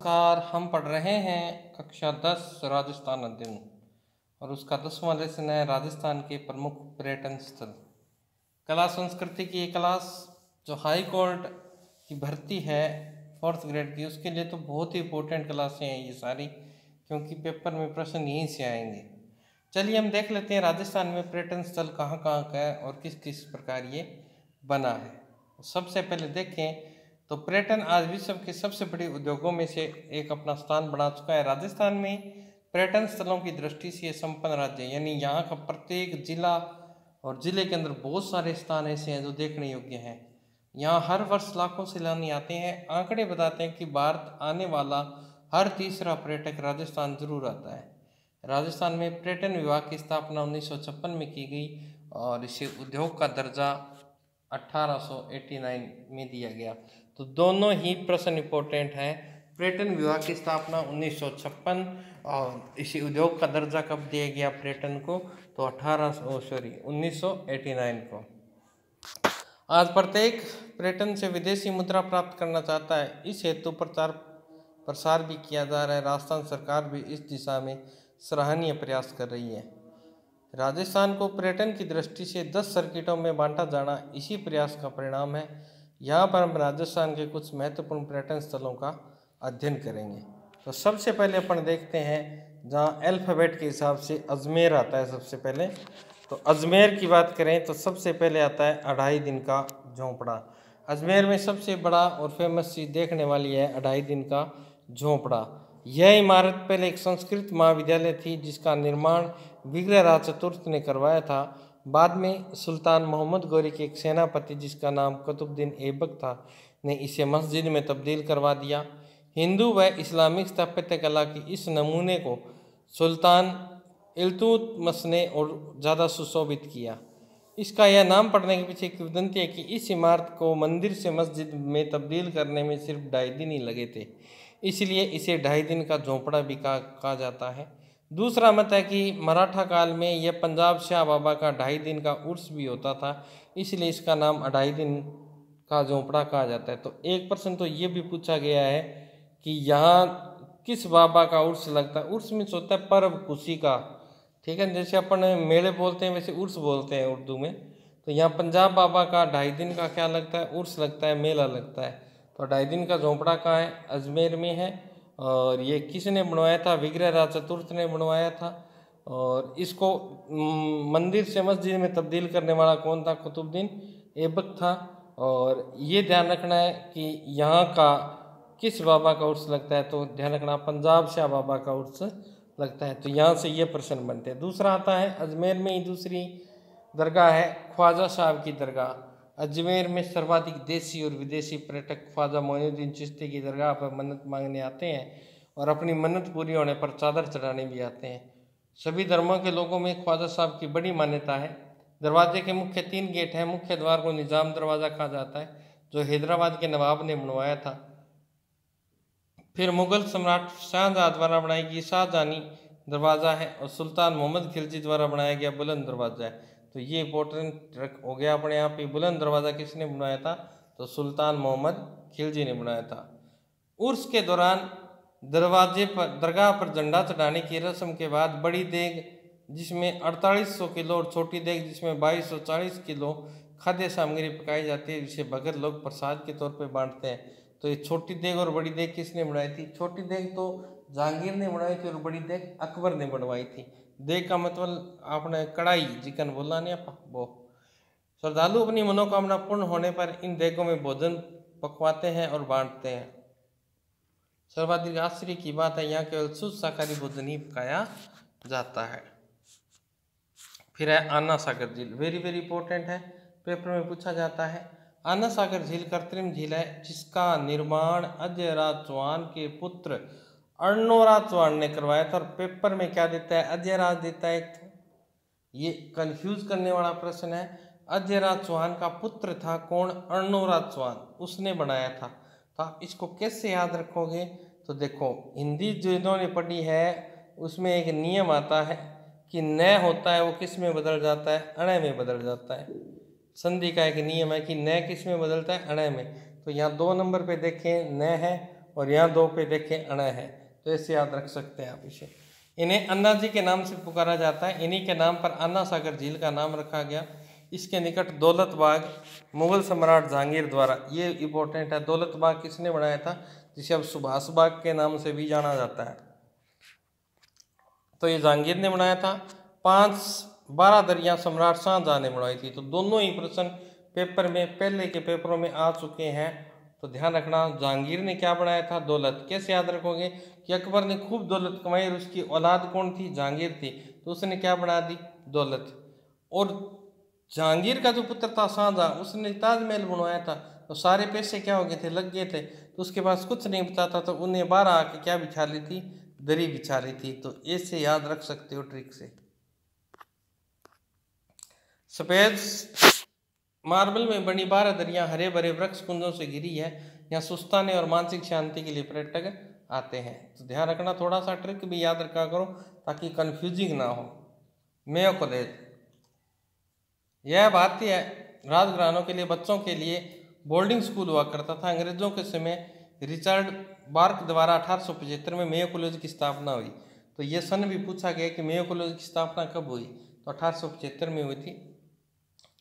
नमस्कार। हम पढ़ रहे हैं कक्षा 10 राजस्थान अध्ययन और उसका 10वां लेसन है राजस्थान के प्रमुख पर्यटन स्थल। कला संस्कृति की ये क्लास जो हाई कोर्ट की भर्ती है 4th ग्रेड की, उसके लिए तो बहुत ही इंपॉर्टेंट क्लासें हैं ये सारी, क्योंकि पेपर में प्रश्न यहीं से आएंगे। चलिए हम देख लेते हैं राजस्थान में पर्यटन स्थल कहाँ कहाँ का है और किस किस प्रकार ये बना है। सबसे पहले देखें तो पर्यटन आज विश्व के सबसे बड़े उद्योगों में से एक अपना स्थान बना चुका है। राजस्थान में पर्यटन स्थलों की दृष्टि से संपन्न राज्य है, यानी यहाँ का प्रत्येक जिला और जिले के अंदर बहुत सारे स्थान ऐसे हैं जो देखने योग्य हैं। यहाँ हर वर्ष लाखों सैलानी आते हैं। आंकड़े बताते हैं कि भारत आने वाला हर तीसरा पर्यटक राजस्थान जरूर आता है। राजस्थान में पर्यटन विभाग की स्थापना 1956 में की गई और इसे उद्योग का दर्जा 1889 में दिया गया। तो दोनों ही प्रश्न इंपॉर्टेंट हैं। पर्यटन विभाग की स्थापना 1956 और इसी उद्योग का दर्जा कब दिया गया पर्यटन को, तो 1989 को। आज प्रत्येक पर्यटन से विदेशी मुद्रा प्राप्त करना चाहता है। इस हेतु प्रचार प्रसार भी किया जा रहा है। राजस्थान सरकार भी इस दिशा में सराहनीय प्रयास कर रही है। राजस्थान को पर्यटन की दृष्टि से 10 सर्किटों में बांटा जाना इसी प्रयास का परिणाम है। यहाँ पर हम राजस्थान के कुछ महत्वपूर्ण पर्यटन स्थलों का अध्ययन करेंगे। तो सबसे पहले अपन देखते हैं जहाँ अल्फ़ाबेट के हिसाब से अजमेर आता है। सबसे पहले तो अजमेर की बात करें तो सबसे पहले आता है 2.5 दिन का झोंपड़ा। अजमेर में सबसे बड़ा और फेमस चीज़ देखने वाली है 2.5 दिन का झोंपड़ा। यह इमारत पहले एक संस्कृत महाविद्यालय थी जिसका निर्माण विग्रहराज चतुर्थ ने करवाया था। बाद में सुल्तान मोहम्मद गौरी के एक सेनापति जिसका नाम कुतुबुद्दीन ऐबक था ने इसे मस्जिद में तब्दील करवा दिया। हिंदू व इस्लामिक स्थापत्य कला की इस नमूने को सुल्तान इल्तुतमिश ने और ज़्यादा सुशोभित किया। इसका यह नाम पड़ने के पीछे एक किंवदंती है कि इस इमारत को मंदिर से मस्जिद में तब्दील करने में सिर्फ 2.5 दिन ही लगे थे, इसलिए इसे 2.5 दिन का झोंपड़ा भी कहा जाता है। दूसरा मत है कि मराठा काल में यह पंजाब शाह बाबा का 2.5 दिन का उर्स भी होता था, इसलिए इसका नाम 2.5 दिन का झोंपड़ा कहा जाता है। तो एक प्रश्न तो ये भी पूछा गया है कि यहाँ किस बाबा का उर्स लगता है। उर्स मीन्स होता है पर्व, खुशी का, ठीक है। जैसे अपन मेले बोलते हैं वैसे उर्स बोलते हैं उर्दू में। तो यहाँ पंजाब बाबा का 2.5 दिन का क्या लगता है, उर्स लगता है, मेला लगता है। तो 2.5 दिन का झोंपड़ा कहाँ है, अजमेर में है। और ये किसने बनवाया था, विग्रहराज चतुर्थ ने बनवाया था। और इसको मंदिर से मस्जिद में तब्दील करने वाला कौन था, कुतुबुद्दीन ऐबक था। और ये ध्यान रखना है कि यहाँ का किस बाबा का उर्स लगता है, तो ध्यान रखना पंजाब शाह बाबा का उर्स लगता है। तो यहाँ से ये प्रश्न बनते हैं। दूसरा आता है अजमेर में ही दूसरी दरगाह है ख्वाजा साहब की दरगाह। अजमेर में सर्वाधिक देशी और विदेशी पर्यटक ख्वाजा मोइनुद्दीन चिश्ती की दरगाह पर मन्नत मांगने आते हैं और अपनी मन्नत पूरी होने पर चादर चढ़ाने भी आते हैं। सभी धर्मों के लोगों में ख्वाजा साहब की बड़ी मान्यता है। दरवाजे के मुख्य 3 गेट हैं। मुख्य द्वार को निजाम दरवाज़ा कहा जाता है जो हैदराबाद के नवाब ने बनवाया था। फिर मुगल सम्राट शाहजहाँ द्वारा बनाई गई शाहजहानी दरवाज़ा है और सुल्तान मोहम्मद खिलजी द्वारा बनाया गया बुलंद दरवाज़ा है। तो ये इंपॉर्टेंट हो गया अपने यहाँ पे। बुलंद दरवाज़ा किसने बनाया था, तो सुल्तान मोहम्मद खिलजी ने बनाया था। उर्स के दौरान दरवाजे पर दरगाह पर झंडा चढ़ाने की रस्म के बाद बड़ी देग जिसमें 4800 किलो और छोटी देग जिसमें 2240 किलो खाद्य सामग्री पकाई जाती है, जिसे भगत लोग प्रसाद के तौर पर बांटते हैं। तो ये छोटी देग और बड़ी देग किसने बनाई थी, छोटी देग तो जहांगीर ने बनाई थी और बड़ी देग अकबर ने बनवाई थी। देग का मतलब आपने कढ़ाई जिकन बोला नहीं आप वो। श्रद्धालु अपनी मनोकामना पूर्ण होने पर इन देगों में भोजन पकवाते हैं और बांटते हैं। सर्वाधिक आश्चर्य की बात है यहाँ केवल शुद्ध शाकाहारी भोजन ही पकाया जाता है। फिर है आना सागर झील, वेरी वेरी इंपॉर्टेंट है, पेपर में पूछा जाता है। आना सागर झील कृत्रिम झील है जिसका निर्माण अजयराज चौहान के पुत्र अर्णोराज चौहान ने करवाया था। और पेपर में क्या देता है, अजयराज देता है। ये कंफ्यूज करने वाला प्रश्न है। अजयराज चौहान का पुत्र था कौन, अर्णोराज चौहान, उसने बनाया था। तो आप इसको कैसे याद रखोगे, तो देखो हिंदी जो इन्होंने पढ़ी है उसमें एक नियम आता है कि न होता है वो किस में बदल जाता है, अण में बदल जाता है। संधि का एक नियम है कि न किस में बदलता है, अण में। तो यहाँ 2 नंबर पे देखें न है और यहाँ 2 पे देखें अण है, तो ऐसे याद रख सकते हैं आप इसे। इन्हें अन्ना जी के नाम से पुकारा जाता है। इन्हीं के नाम पर अन्ना सागर झील का नाम रखा गया। इसके निकट दौलत बाग मुगल सम्राट जहांगीर द्वारा, ये इंपॉर्टेंट है, दौलत बाग किसने बनाया था, जिसे अब सुभाष बाग के नाम से भी जाना जाता है, तो ये जहांगीर ने बनाया था। 12 दरिया सम्राट शाहजहां ने बनवाई थी। तो दोनों ही प्रश्न पेपर में, पहले के पेपरों में आ चुके हैं, तो ध्यान रखना। जहांगीर ने क्या बनाया था, दौलत। कैसे याद रखोगे कि अकबर ने खूब दौलत कमाई और उसकी औलाद कौन थी, जहांगीर थी, तो उसने क्या बना दी, दौलत। और जहांगीर का जो पुत्र था शाहजहां, उसने ताजमहल बनवाया था, तो सारे पैसे क्या हो गए थे, लग गए थे, तो उसके पास कुछ नहीं बचा था, तो उन्हें 12 आके क्या बिछा ली थी, दरी बिछा रही थी। तो ऐसे याद रख सकते हो ट्रिक से। सफेद मार्बल में बनी 12 दरियां हरे भरे वृक्ष कुंजों से घिरी है। यहाँ सुस्ताने और मानसिक शांति के लिए पर्यटक आते हैं। तो ध्यान रखना, थोड़ा सा ट्रिक भी याद रखा करो ताकि कंफ्यूजिंग ना हो। मेयो कॉलेज, यह भारतीय राजघरानों के लिए बच्चों के लिए बोर्डिंग स्कूल हुआ करता था। अंग्रेजों के समय रिचर्ड बार्क द्वारा 1875 में मेयो कॉलेज की स्थापना हुई। तो ये सन भी पूछा गया कि मेयो कॉलेज की स्थापना कब हुई, तो 1875 में हुई थी।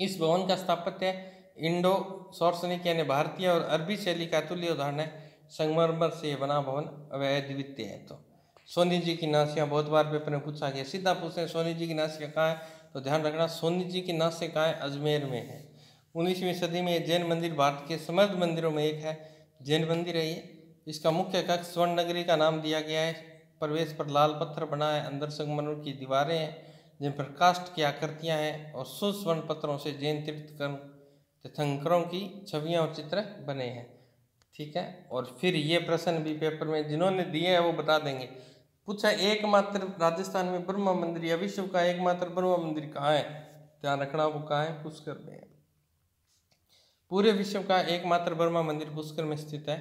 इस भवन का स्थापत्य इंडो सौरसनिक यानी भारतीय और अरबी शैली का अतुल्य उदाहरण है। संगमरमर से बना भवन अद्वितीय है। तो सोनी जी की नासिका बहुत बार पेपर में पूछा गया, सीधा पूछे सोनी जी की नासिका कहाँ है, तो ध्यान रखना सोनी जी की नासिका कहाँ है, अजमेर में है। 19वीं सदी में जैन मंदिर भारत के समृद्ध मंदिरों में एक है। जैन मंदिर है ये। इसका मुख्य कक्ष स्वर्ण नगरी का नाम दिया गया है। प्रवेश पर लाल पत्थर बना है, अंदर संगमरमर की दीवारें हैं जिन पर कास्ट की आकृतियां हैं और शुद्ध स्वर्ण पत्थरों से जैन तीर्थंकरों की छवियां और चित्र बने हैं। ठीक है, और फिर ये प्रश्न भी पेपर में जिन्होंने दिए हैं वो बता देंगे। पूछा एकमात्र राजस्थान में ब्रह्मा मंदिर या विश्व का एकमात्र ब्रह्मा मंदिर कहाँ है, ध्यान रखना वो कहाँ है, पुष्कर में है। पूरे विश्व का एकमात्र ब्रह्मा मंदिर पुष्कर में स्थित है,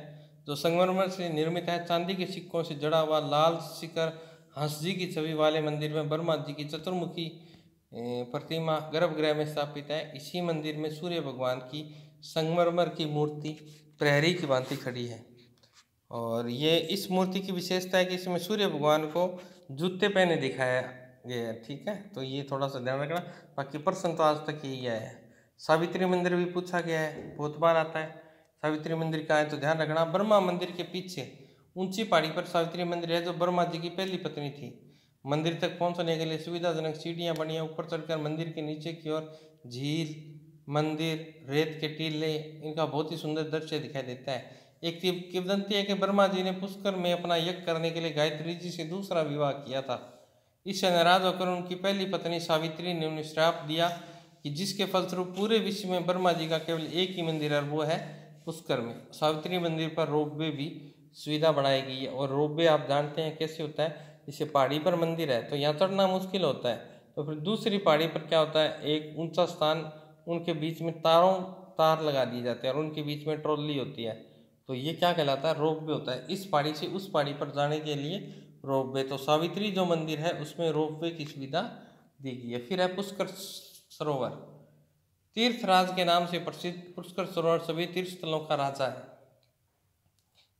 जो संगमरमर से निर्मित है। चांदी के सिक्कों से जड़ा हुआ लाल शिखर हंस जी की छवि वाले मंदिर में ब्रह्मा जी की चतुर्मुखी प्रतिमा गर्भगृह में स्थापित है। इसी मंदिर में सूर्य भगवान की संगमरमर की मूर्ति प्रहरी की भांति खड़ी है। और ये इस मूर्ति की विशेषता है कि इसमें सूर्य भगवान को जूते पहने दिखाया गया है। ठीक है, तो ये थोड़ा सा ध्यान रखना। बाकी प्रश्न तो आज तक यही आया है। सावित्री मंदिर भी पूछा गया है, बहुत बार आता है। सावित्री मंदिर का है, तो ध्यान रखना ब्रह्मा मंदिर के पीछे ऊंची पहाड़ी पर सावित्री मंदिर है, जो ब्रह्मा जी की पहली पत्नी थी। मंदिर तक पहुंचने के लिए सुविधाजनक सीढ़ियां बनी है। ऊपर चढ़कर मंदिर के नीचे की ओर झील, मंदिर, रेत के टीले, इनका बहुत ही सुंदर दृश्य दिखाई देता है। एक किंवदंती है कि ब्रह्मा जी ने पुष्कर में अपना यज्ञ करने के लिए गायत्री जी से दूसरा विवाह किया था। इससे नाराज होकर उनकी पहली पत्नी सावित्री ने उन्हें श्राप दिया कि जिसके फलस्वरूप पूरे विश्व में ब्रह्मा जी का केवल एक ही मंदिर है, वो है पुष्कर में। सावित्री मंदिर पर रोपवे भी सुविधा बनाई गई है। और रोपवे आप जानते हैं कैसे होता है, जैसे पहाड़ी पर मंदिर है तो यहाँ चढ़ना मुश्किल होता है, तो फिर दूसरी पहाड़ी पर क्या होता है, एक ऊंचा स्थान, उनके बीच में तार लगा दिए जाते हैं और उनके बीच में ट्रॉली होती है, तो ये क्या कहलाता है, रोपवे होता है। इस पहाड़ी से उस पहाड़ी पर जाने के लिए रोपवे। तो सावित्री जो मंदिर है उसमें रोपवे की सुविधा दी गई है। फिर है पुष्कर सरोवर, तीर्थराज के नाम से प्रसिद्ध पुष्कर सरोवर सभी तीर्थ स्थलों का राजा है।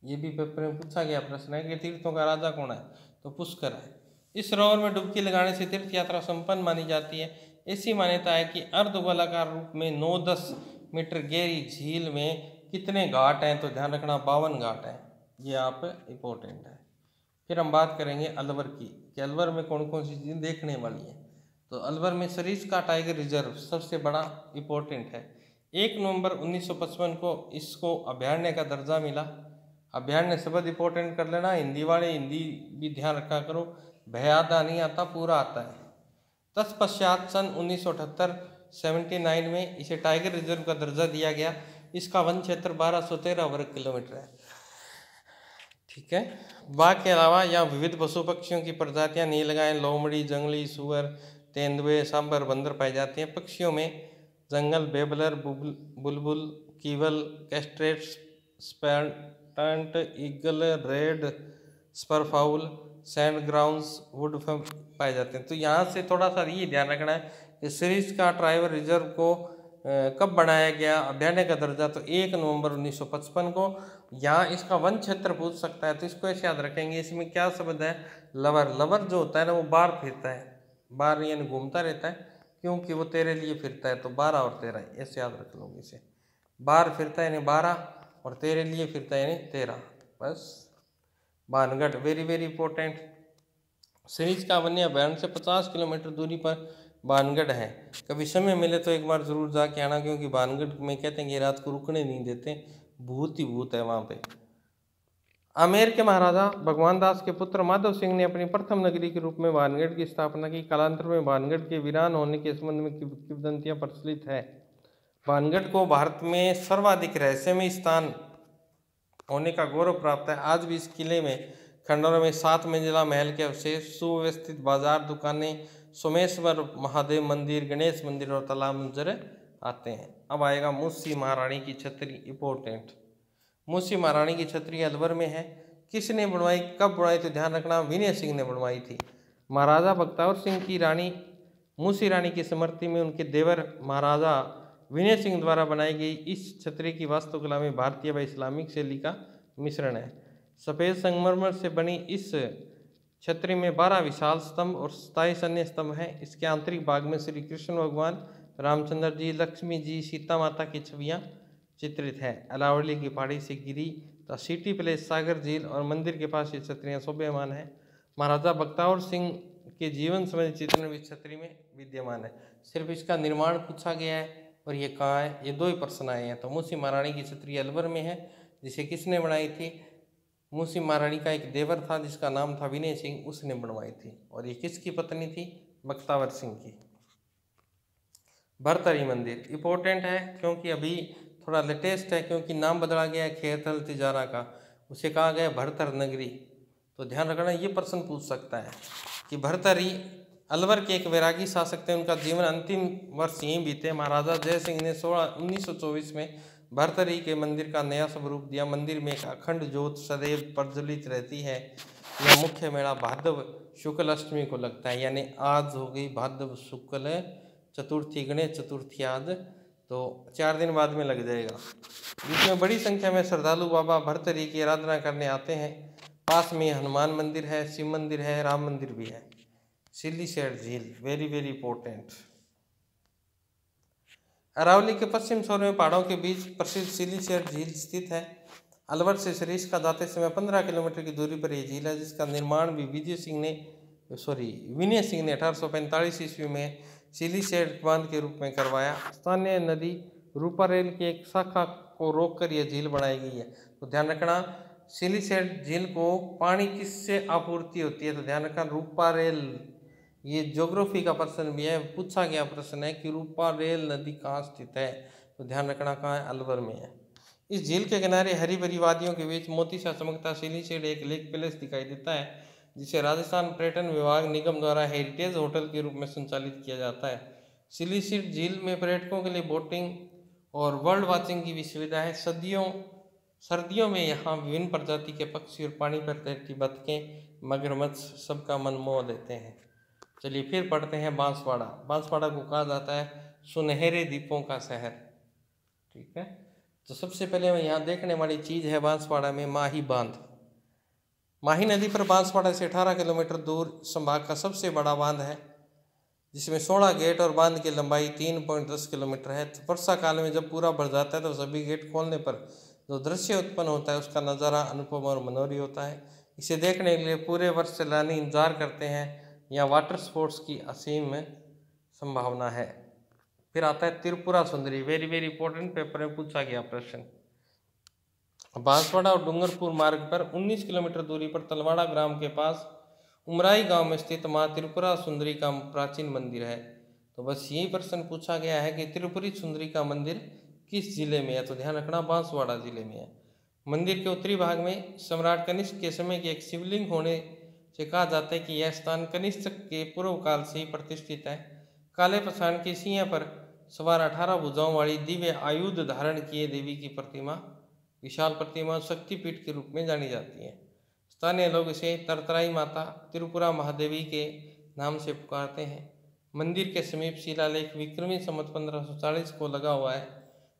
ये भी पेपर में पूछा गया प्रश्न है कि तीर्थों का राजा कौन है, तो पुष्कर है। इस सरोवर में डुबकी लगाने से तीर्थ यात्रा संपन्न मानी जाती है। ऐसी मान्यता है कि अर्धगोलाकार रूप में 9-10 मीटर गहरी झील में कितने घाट हैं, तो ध्यान रखना 52 घाट हैं। ये आप इम्पोर्टेंट है। फिर हम बात करेंगे अलवर की, कि अलवर में कौन कौन सी चीज़ें देखने वाली हैं। तो अलवर में सरिस्का टाइगर रिजर्व सबसे बड़ा इम्पोर्टेंट है। 1 नवंबर 1955 को इसको अभयारण्य का दर्जा मिला। अभयारण्य शब्द इंपॉर्टेंट कर लेना, हिंदी वाले हिंदी भी ध्यान रखा करो, भय आधा नहीं आता, पूरा आता है। तत्पश्चात सन 1978-79 में इसे टाइगर रिजर्व का दर्जा दिया गया। इसका वन क्षेत्र 1213 वर्ग किलोमीटर है। ठीक है, बाघ के अलावा यहाँ विविध पशु पक्षियों की प्रजातियां नीलगाय, लोमड़ी, जंगली सुअर, तेंदुए, सांबर, बंदर पाई जाती हैं। पक्षियों में जंगल बेबलर, बुलबुल, कीवल, कैस्ट्रेट, स्पैटेंट, eagle, red spurfowl, sand grounds, wood पाए जाते हैं। तो यहाँ से थोड़ा सा ये ध्यान रखना है कि सरिस्का टाइगर रिजर्व को कब बनाया गया अभ्यारण्य का दर्जा, तो 1 नवंबर 1955 को। यहाँ इसका वन क्षेत्र पूछ सकता है, तो इसको ऐसे याद रखेंगे। इसमें क्या शब्द है, लवर। लवर जो होता है ना वो बार फिरता है, बार यानी घूमता रहता है, क्योंकि वो तेरे लिए फिरता है, तो 12 और 13 ऐसे याद रख लोगे इसे। बार फिरता है यानी 12 और तेरे लिए फिरता है यानी 13, बस। Bhangarh very very important. Series का वन्य अभ्यारण्य से 50 किलोमीटर दूरी पर भानगढ़ है। कभी समय मिले तो एक बार जरूर जाके आना, क्योंकि भानगढ़ में कहते हैं कि रात को रुकने नहीं देते, भूत ही भूत है वहाँ पे। आमेर के महाराजा भगवान दास के पुत्र माधव सिंह ने अपनी प्रथम नगरी के रूप में भानगढ़ की स्थापना की। कालांतर में भानगढ़ के वीरान होने के संबंध में किंवदंतियां प्रचलित है। भानगढ़ को भारत में सर्वाधिक रहस्यमय स्थान होने का गौरव प्राप्त है। आज भी इस किले में खंडरों में 7 मंजिला महल के अवशेष, सुव्यवस्थित बाजार, दुकानें, सोमेश्वर महादेव मंदिर, गणेश मंदिर और तालाब नजर आते हैं। अब आएगा मूसी महारानी की छतरी, इंपॉर्टेंट। मूसी महारानी की छतरी अलवर में है। किसने बनवाई, कब बनवाई, तो ध्यान रखना विनय सिंह ने बनवाई थी। महाराजा बख्तावर सिंह की रानी मूसी रानी की स्मृति में उनके देवर महाराजा विनय सिंह द्वारा बनाई गई इस छतरी की वास्तुकला में भारतीय व इस्लामिक शैली का मिश्रण है। सफ़ेद संगमरमर से बनी इस छतरी में 12 विशाल स्तंभ और 27 अन्य स्तंभ हैं। इसके आंतरिक भाग में श्री कृष्ण भगवान, रामचंद्र जी, लक्ष्मी जी, सीता माता की छवियाँ चित्रित है। अलावली की पहाड़ी से गिरी द सिटी प्लेस, सागर झील और मंदिर के पास ये छतरियाँ शोभायमान है। महाराजा बख्तावर सिंह के जीवन संबंधी चित्रण भी छतरी में विद्यमान है। सिर्फ इसका निर्माण पूछा गया है और ये कहाँ है, ये 2 ही प्रश्न आए हैं। तो मूसी महारानी की छतरी अलवर में है, जिसे किसने बनाई थी, मूसी महारानी का एक देवर था जिसका नाम था विनय सिंह, उसने बनवाई थी। और ये किसकी पत्नी थी, बख्तावर सिंह की। भरतरी मंदिर इंपॉर्टेंट है क्योंकि अभी थोड़ा लेटेस्ट है, क्योंकि नाम बदला गया है खेतल तिजारा का, उसे कहा गया भरतर नगरी। तो ध्यान रखना, ये प्रश्न पूछ सकता है कि भरतरी अलवर के एक वैरागी शासक थे, उनका जीवन अंतिम वर्ष यहीं बीते। महाराजा जय सिंह ने 1924 में भरतरी के मंदिर का नया स्वरूप दिया। मंदिर में एक अखंड ज्योत सदैव प्रज्वलित रहती है। यह मुख्य मेला भाद्रव शुक्ल अष्टमी को लगता है, यानी आज हो गई भाद्रव शुक्ल चतुर्थी, गणेश चतुर्थी आज, तो 4 दिन बाद में लग जाएगा, जिसमें बड़ी संख्या में श्रद्धालु बाबा भरतरी की आराधना करने आते हैं। पास में हनुमान मंदिर है, शिव मंदिर है, राम मंदिर भी है। सिल्लीसेट झील वेरी वेरी इंपॉर्टेंट। अरावली के पश्चिम छोर में पहाड़ों के बीच प्रसिद्ध सिल्लीसेट झील स्थित है। अलवर से सरिस्का जाते समय 15 किलोमीटर की दूरी पर यह झील है, जिसका निर्माण भी विनय सिंह ने 1845 ईस्वी में सिल्लीसेट बांध के रूप में करवाया। स्थानीय नदी रूपारेल की एक शाखा को रोककर यह झील बनाई गई है। तो ध्यान रखना, सिल्लीसेट झील को पानी किससे आपूर्ति होती है, तो ध्यान रखना रूपारेल। ये ज्योग्राफी का प्रश्न भी है, पूछा गया प्रश्न है कि रूपारेल नदी कहाँ स्थित है, तो ध्यान रखना कहाँ है, अलवर में है। इस झील के किनारे हरी भरी वादियों के बीच मोती सा चमकता सिल्लीसेट एक लेक पैलेस दिखाई देता है, जिसे राजस्थान पर्यटन विभाग निगम द्वारा हेरिटेज होटल के रूप में संचालित किया जाता है। सिल्लीसेट झील में पर्यटकों के लिए बोटिंग और बर्ड वॉचिंग की भी सुविधा है। सर्दियों में यहाँ विभिन्न प्रजाति के पक्षी और पानी पर तैरती बतखें, मगरमच्छ सबका मन मोह लेते हैं। चलिए फिर पढ़ते हैं बांसवाड़ा। बांसवाड़ा को कहा जाता है सुनहरे द्वीपों का शहर, ठीक है। तो सबसे पहले यहाँ देखने वाली चीज़ है बांसवाड़ा में माही बांध। माही नदी पर बांसवाड़ा से 18 किलोमीटर दूर संभाग का सबसे बड़ा बांध है, जिसमें 16 गेट और बांध की लंबाई 3.10 किलोमीटर है। तो वर्षा काल में जब पूरा भर जाता है तो सभी गेट खोलने पर जो दृश्य उत्पन्न होता है उसका नज़ारा अनुपम और मनोहरी होता है। इसे देखने के लिए पूरे वर्ष सैलानी इंतजार करते हैं। यहाँ वाटर स्पोर्ट्स की असीम संभावना है। फिर आता है Tripura Sundari, very very important, paper में पूछा गया प्रश्न। बांसवाड़ा और डूंगरपुर मार्ग पर 19 किलोमीटर दूरी पर तलवाड़ा ग्राम के पास उमराई गांव में स्थित मां त्रिपुरा सुंदरी का प्राचीन मंदिर है। तो बस यही प्रश्न पूछा गया है कि त्रिपुरी सुंदरी का मंदिर किस जिले में है, तो ध्यान रखना बांसवाड़ा जिले में है। मंदिर के उत्तरी भाग में सम्राट कनिष्क के समय के एक शिवलिंग होने से कहा जाता है कि यह स्थान कनिष्क के पूर्व काल से ही प्रतिष्ठित है। काले पछाड़ के सिंह पर सवार 18 भुजाओं वाली दिव्य आयुध धारण किए देवी की प्रतिमा, विशाल प्रतिमा शक्तिपीठ के रूप में जानी जाती है। स्थानीय लोग इसे तरतराई माता त्रिपुरा महादेवी के नाम से पुकारते हैं। मंदिर के समीप शिलालेख विक्रमी संवत 1540 को लगा हुआ है।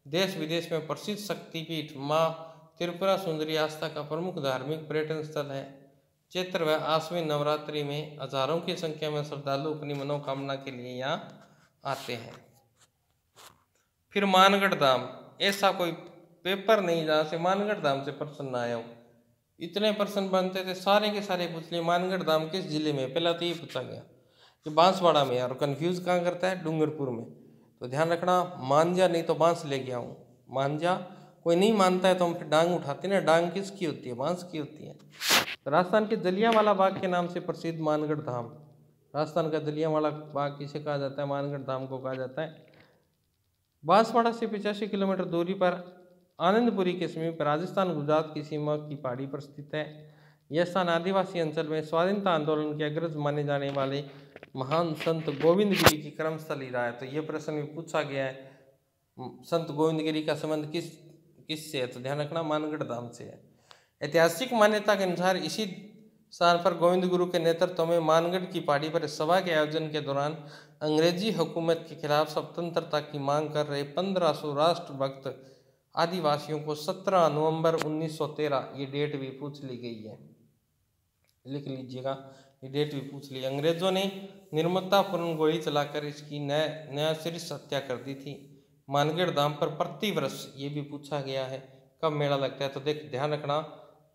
देश विदेश में प्रसिद्ध शक्तिपीठ माँ त्रिपुरा सुंदरी आस्था का प्रमुख धार्मिक पर्यटन स्थल है। चैत्र व आश्विन नवरात्रि में हजारों की संख्या में श्रद्धालु अपनी मनोकामना के लिए यहाँ आते हैं। फिर मानगढ़ धाम, ऐसा कोई पेपर नहीं जहाँ से मानगढ़ धाम से प्रश्न ना आया हो। इतने प्रश्न बनते थे, सारे के सारे पूछ लिए मानगढ़ धाम किस जिले में, पहला तो ये पूछा गया कि बांसवाड़ा में, और कंफ्यूज कहाँ करता है, डूंगरपुर में। तो ध्यान रखना, मांझा नहीं तो बांस ले गया हूँ। मांझा कोई नहीं मानता है तो हम फिर डांग उठाते हैं ना, डांग किसकी होती है, बांस की होती है। तो राजस्थान के जलियांवाला बाग के नाम से प्रसिद्ध मानगढ़ धाम, राजस्थान का जलियांवाला बाग किसे कहा जाता है, मानगढ़ धाम को कहा जाता है। बांसवाड़ा से 85 किलोमीटर दूरी पर आनंदपुरी के समीप राजस्थान गुजरात की सीमा की पहाड़ी पर स्थित है। यह स्थान आदिवासी अंचल में स्वाधीनता आंदोलन के अग्रज माने जाने वाले महान संत गोविंद गिरी की कर्मस्थली रहा है। तो ये प्रश्न भी पूछा गया है, संत गोविंद गिरी का संबंध किससे है, तो ध्यान रखना मानगढ़ धाम से है। ऐतिहासिक मान्यता के अनुसार इसी स्थान पर गोविंद गुरु के नेतृत्व में मानगढ़ की पहाड़ी पर सभा के आयोजन के दौरान अंग्रेजी हुकूमत के खिलाफ स्वतंत्रता की मांग कर रहे 1500 राष्ट्रभक्त आदिवासियों को 17 नवंबर 1913, ये डेट भी पूछ ली गई है, लिख लीजिएगा, ये डेट भी पूछ ली। अंग्रेजों ने निर्ममतापूर्ण गोली चलाकर इसकी न्यायशीर्ष हत्या कर दी थी। मानगढ़ धाम पर प्रति वर्ष, ये भी पूछा गया है, कब मेला लगता है, तो देख ध्यान रखना,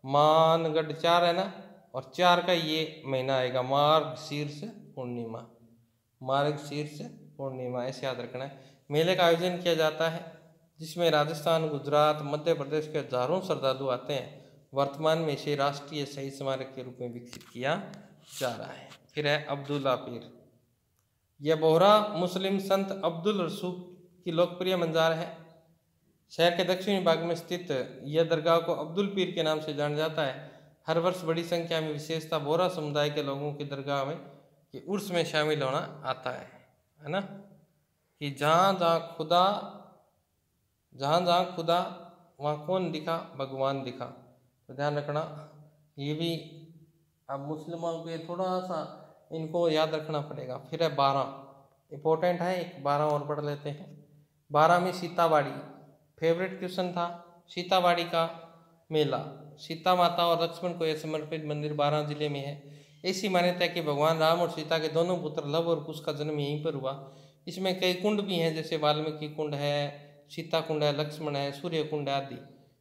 मानगढ़ 4 है ना, और 4 का ये महीना आएगा मार्गशीर्ष पूर्णिमा, मार्गशीर्ष पूर्णिमा, ऐसे याद रखना है। मेले का आयोजन किया जाता है जिसमें राजस्थान, गुजरात, मध्य प्रदेश के हजारों श्रद्धालु आते हैं। वर्तमान में इसे राष्ट्रीय शहीद स्मारक के रूप में विकसित किया जा रहा है। फिर है अब्दुल्ला पीर, यह बोहरा मुस्लिम संत अब्दुल रसूख की लोकप्रिय मंजार है। शहर के दक्षिणी भाग में स्थित यह दरगाह को अब्दुल पीर के नाम से जाना जाता है। हर वर्ष बड़ी संख्या में विशेषता बोहरा समुदाय के लोगों की दरगाह में कि उर्स में शामिल होना आता है ना, कि जहाँ जहाँ खुदा वहाँ कौन दिखा, भगवान दिखा। तो ध्यान रखना, ये भी अब मुस्लिमों के थोड़ा सा इनको याद रखना पड़ेगा। फिर है 12, इंपॉर्टेंट है, एक 12 और पढ़ लेते हैं। 12 में सीताबाड़ी, फेवरेट क्वेश्चन था। सीताबाड़ी का मेला, सीता माता और लक्ष्मण को यह समर्पित मंदिर 12 जिले में है। ऐसी मान्यता है कि भगवान राम और सीता के दोनों पुत्र लव और कुश का जन्म यहीं पर हुआ। इसमें कई कुंड भी हैं, जैसे वाल्मीकि कुंड है, सीता कुंड है, लक्ष्मण है, सूर्य कुंड आदि।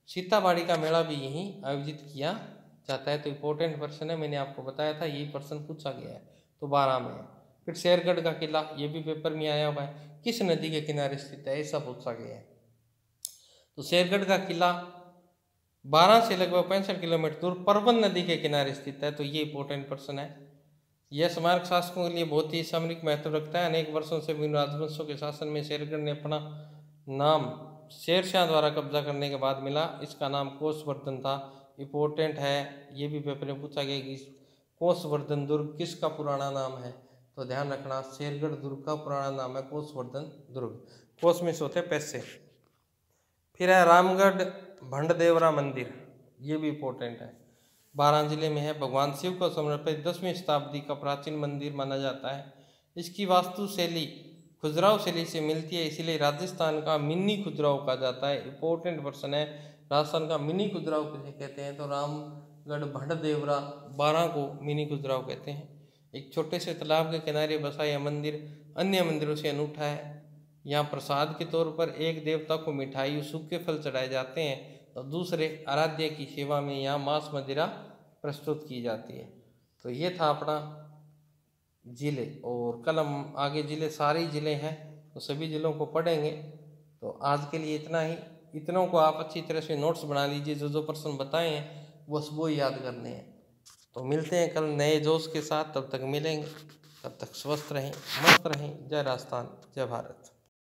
सीताबाड़ी का मेला भी यहीं आयोजित किया जाता है। तो इम्पोर्टेंट प्रश्न है, मैंने आपको बताया था, यही प्रश्न पूछा गया है, तो 12 में है। फिर शेरगढ़ का किला, ये भी पेपर में आया हुआ है, किस नदी के किनारे स्थित है, ऐसा पूछा गया है। तो शेरगढ़ का किला 12 से लगभग 65 किलोमीटर दूर परवन नदी के किनारे स्थित है। तो ये इंपॉर्टेंट प्रश्न है। यह स्मारक शासकों के लिए बहुत ही सामरिक महत्व रखता है। अनेक वर्षों से विभिन्न राजवंशों के शासन में शेरगढ़ ने अपना नाम शेरशाह द्वारा कब्जा करने के बाद मिला। इसका नाम कोसवर्धन था। इंपॉर्टेंट है, ये भी पेपर में पूछा गया कि कोसवर्धन दुर्ग किसका पुराना नाम है, तो ध्यान रखना, शेरगढ़ दुर्ग का पुराना नाम है कोसवर्धन दुर्ग। कोस में से होते पैसे। फिर है रामगढ़ भंडदेवरा मंदिर, ये भी इंपॉर्टेंट है, 12 जिले में है। भगवान शिव को समर्पित 10वीं शताब्दी का प्राचीन मंदिर माना जाता है। इसकी वास्तुशैली खजुराहो शैली से मिलती है, इसलिए राजस्थान का मिनी खजुराहो कहा जाता है। इंपॉर्टेंट पर्सन है, राजस्थान का मिनी खजुराहो किसे कहते हैं, तो रामगढ़ भंडदेवरा 12 को मिनी खजुराहो कहते हैं। एक छोटे से तालाब के किनारे बसा यह मंदिर अन्य मंदिरों से अनूठा है। यहाँ प्रसाद के तौर पर एक देवता को मिठाई, सूखे फल चढ़ाए जाते हैं, और दूसरे आराध्य की सेवा में यहाँ मांस मदिरा प्रस्तुत की जाती है। तो ये था अपना जिले, और कल हम आगे जिले, सारे जिले हैं तो सभी जिलों को पढ़ेंगे। तो आज के लिए इतना ही। इतनों को आप अच्छी तरह से नोट्स बना लीजिए, जो जो प्रश्न बताए हैं बस वो याद करने हैं। तो मिलते हैं कल नए जोश के साथ, तब तक मिलेंगे, तब तक स्वस्थ रहें, मस्त रहें। जय राजस्थान, जय भारत।